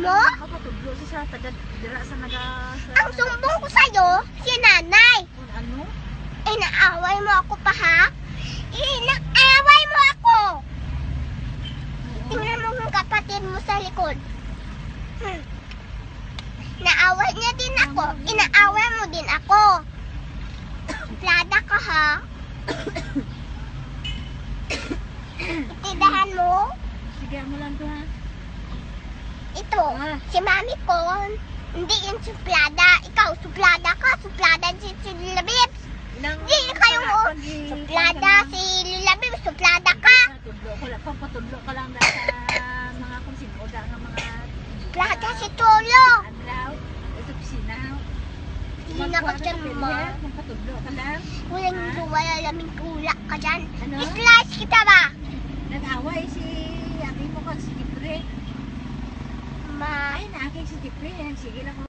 mo? Makatudlo siya sa dira sa naga... Ang sumbong ko sa'yo, si nanay. Ano? Inaaway mo ako pa, ha? Inaaway mo ako! Tingnan mo yung kapatid mo sa likod. Naaway niya din ako. Inaaway mo din ako. Plada ka, ha? Itidahan mo? Sige, mo lang to, ha? Ito, si mami ko, hindi yung suplada. Ikaw, suplada ka. Suplada si Lila Bibs. Hindi kayong suplada si Lila Bibs. Suplada ka. Patudlo ka lang sa mga kung sino nga mga... Suplada si Tolo. Adlaw, sa opisina. Hindi na ka dyan, ma. Patudlo ka lang. Wala laming tulak ka dyan. Ano? I-slice kita ba? Nag-away si Aki mo kag si Jeffrey. Ma. Ay, na aking si Jeffrey. Sige lang.